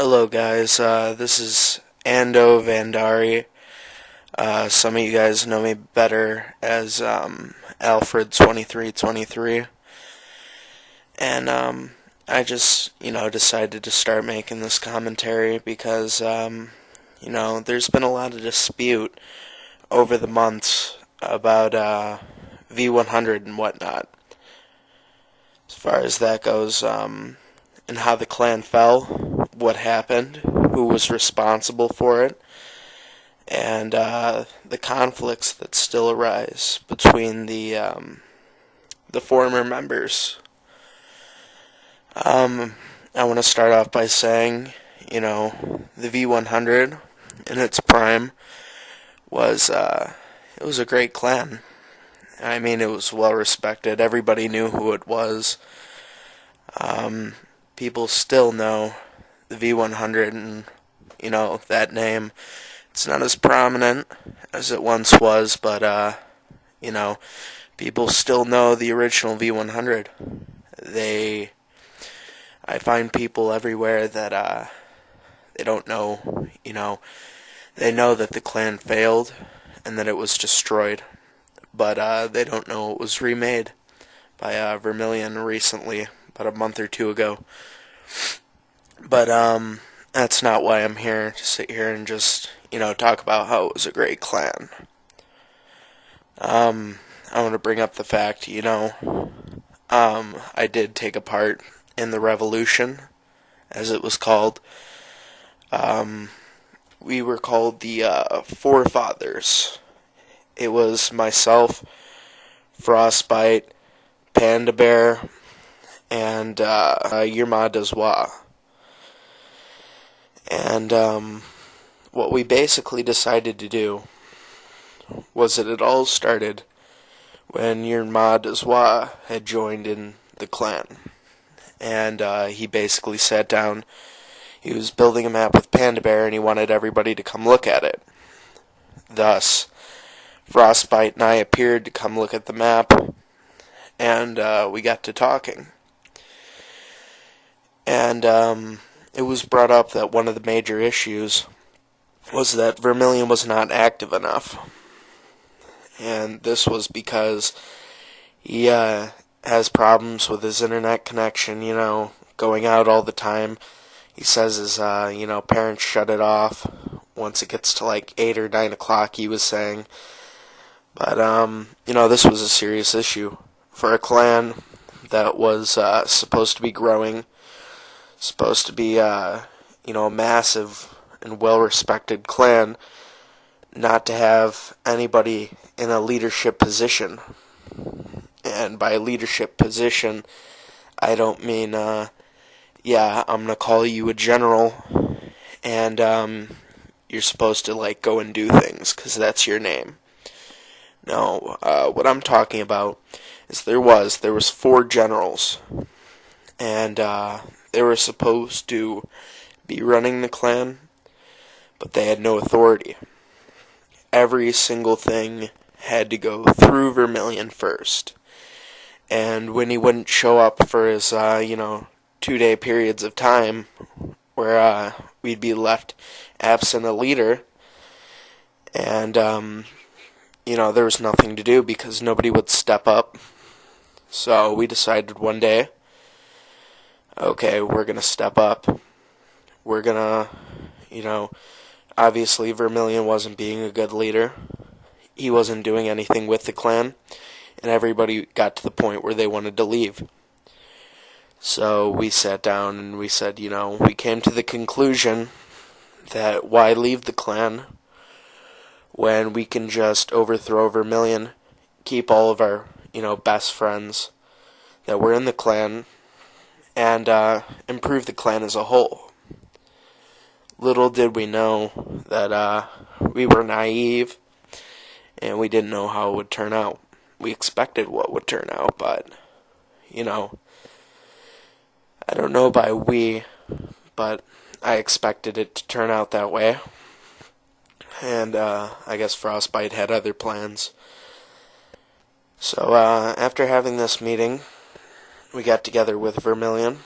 Hello guys, this is Ando Vandari. Some of you guys know me better as Alfred2323. And I just, decided to start making this commentary because, there's been a lot of dispute over the months about V100 and whatnot. As far as that goes, and how the clan fell, what happened, who was responsible for it, and the conflicts that still arise between the former members. I want to start off by saying, the V100 in its prime was it was a great clan. I mean, it was well respected. Everybody knew who it was. People still know the V100 and, that name. It's not as prominent as it once was, but, people still know the original V100. I find people everywhere that, they don't know, they know that the clan failed and that it was destroyed, but, they don't know it was remade by, Vermilion recently, about a month or two ago. But, that's not why I'm here, to sit here and just, talk about how it was a great clan. I want to bring up the fact, I did take a part in the revolution, as it was called. We were called the, Forefathers. It was myself, Frostbite, Panda Bear, and, Yerma Deswa. And what we basically decided to do was that it all started when Yerma Deswa had joined in the clan. And he basically sat down, he was building a map with Panda Bear, and he wanted everybody to come look at it. Thus, Frostbite and I appeared to come look at the map, and we got to talking. And it was brought up that one of the major issues was that Vermilion was not active enough. And this was because he has problems with his internet connection, going out all the time. He says his, parents shut it off once it gets to like 8 or 9 o'clock, he was saying. But, this was a serious issue for a clan that was supposed to be growing, supposed to be, a massive and well-respected clan, not to have anybody in a leadership position. And by leadership position, I don't mean, I'm going to call you a general, and you're supposed to, go and do things, because that's your name. No, what I'm talking about is there was 4 generals, and they were supposed to be running the clan, but they had no authority. Every single thing had to go through Vermilion first. And when he wouldn't show up for his, 2-day periods of time where we'd be left absent a leader, and, there was nothing to do because nobody would step up. So we decided one day, okay, we're going to step up. We're going to, obviously Vermilion wasn't being a good leader. He wasn't doing anything with the clan, and everybody got to the point where they wanted to leave. So we sat down and we said, we came to the conclusion that why leave the clan when we can just overthrow Vermilion, keep all of our, best friends that were in the clan, and improve the clan as a whole. Little did we know that we were naive, and we didn't know how it would turn out. We expected what would turn out, but, I don't know by we, but I expected it to turn out that way. And I guess Frostbite had other plans. So after having this meeting, we got together with Vermilion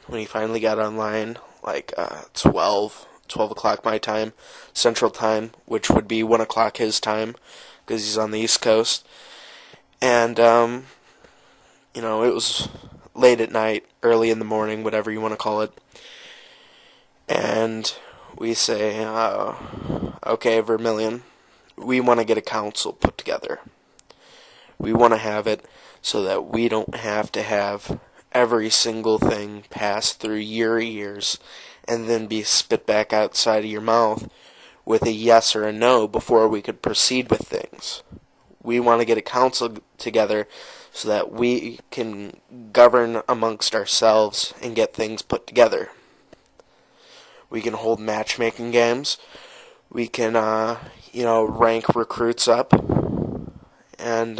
when he finally got online like 12 o'clock my time, Central Time, which would be 1 o'clock his time, because he's on the East Coast. And, it was late at night, early in the morning, whatever you want to call it. And we say, okay, Vermilion, we want to get a council put together. We want to have it so that we don't have to have every single thing pass through your ears and then be spit back outside of your mouth with a yes or a no before we could proceed with things. We want to get a council together so that we can govern amongst ourselves and get things put together. We can hold matchmaking games. We can, rank recruits up. And,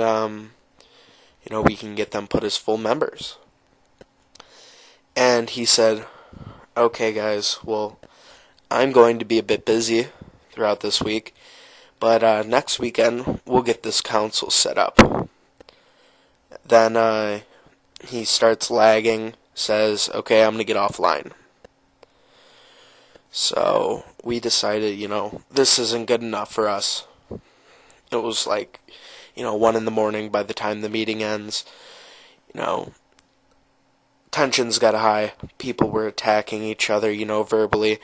we can get them put as full members. And he said, okay, guys, well, I'm going to be a bit busy throughout this week, but next weekend we'll get this council set up. Then he starts lagging, says, okay, I'm going to get offline. So we decided, this isn't good enough for us. It was like, 1 in the morning by the time the meeting ends. Tensions got high. People were attacking each other, verbally.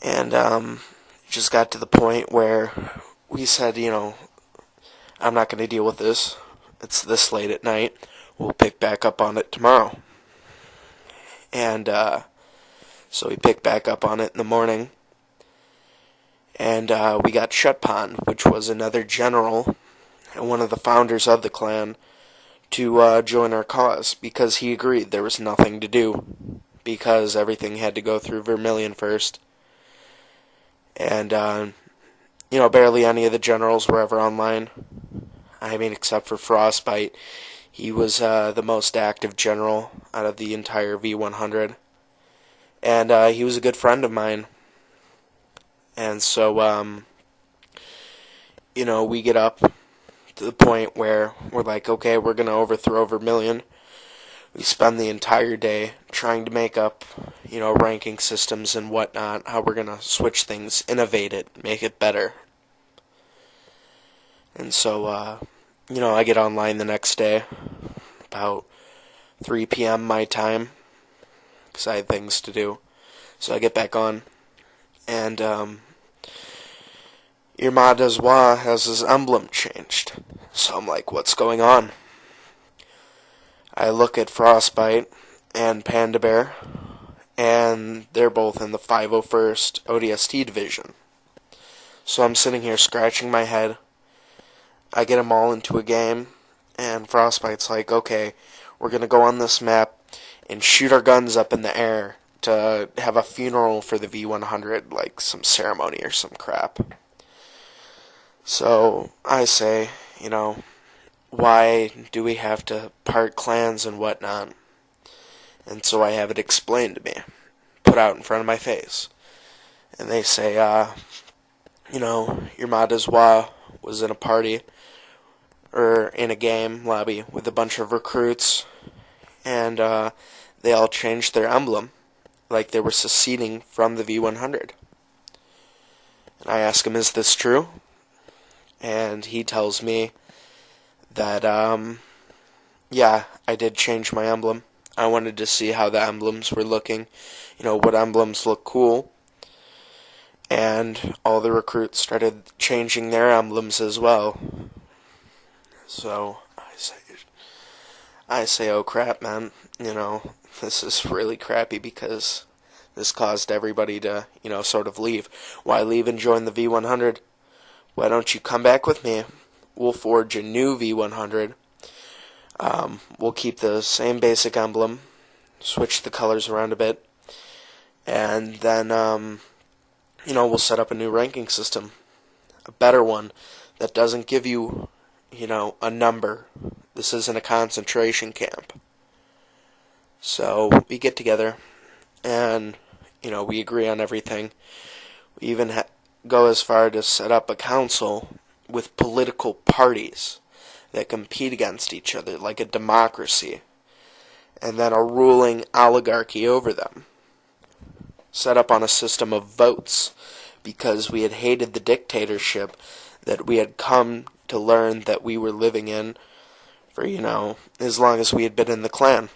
And it just got to the point where we said, I'm not going to deal with this. It's this late at night. We'll pick back up on it tomorrow. And so we picked back up on it in the morning. And we got Shutpon, which was another general and one of the founders of the clan, to join our cause, because he agreed there was nothing to do, because everything had to go through Vermilion first. And, barely any of the generals were ever online. I mean, except for Frostbite. He was the most active general out of the entire V100. And he was a good friend of mine. And so, we get up to the point where we're like, okay, we're going to overthrow Vermilion. We spend the entire day trying to make up, ranking systems and whatnot, how we're going to switch things, innovate it, make it better. And so, I get online the next day, about 3 p.m. my time, because I had things to do. So I get back on, and, Irma Deswa has his emblem changed. So I'm like, what's going on? I look at Frostbite and Panda Bear, and they're both in the 501st ODST division. So I'm sitting here scratching my head. I get them all into a game, and Frostbite's like, okay, we're going to go on this map and shoot our guns up in the air to have a funeral for the V100, like some ceremony or some crap. So I say, why do we have to part clans and whatnot? And so I have it explained to me, put out in front of my face. And they say, your Madazwa was in a party, or in a game lobby with a bunch of recruits, and they all changed their emblem, like they were seceding from the V100. And I ask him, is this true? And he tells me that, yeah, I did change my emblem. I wanted to see how the emblems were looking, what emblems look cool. And all the recruits started changing their emblems as well. So I say, oh crap, man, this is really crappy, because this caused everybody to, sort of leave. Why leave and join the V100? Why don't you come back with me? We'll forge a new V100. We'll keep the same basic emblem, switch the colors around a bit, and then, we'll set up a new ranking system. A better one that doesn't give you, a number. This isn't a concentration camp. So we get together, and, we agree on everything. We even go as far to set up a council with political parties that compete against each other like a democracy, and then a ruling oligarchy over them. set up on a system of votes because we had hated the dictatorship that we had come to learn that we were living in for, as long as we had been in the Klan.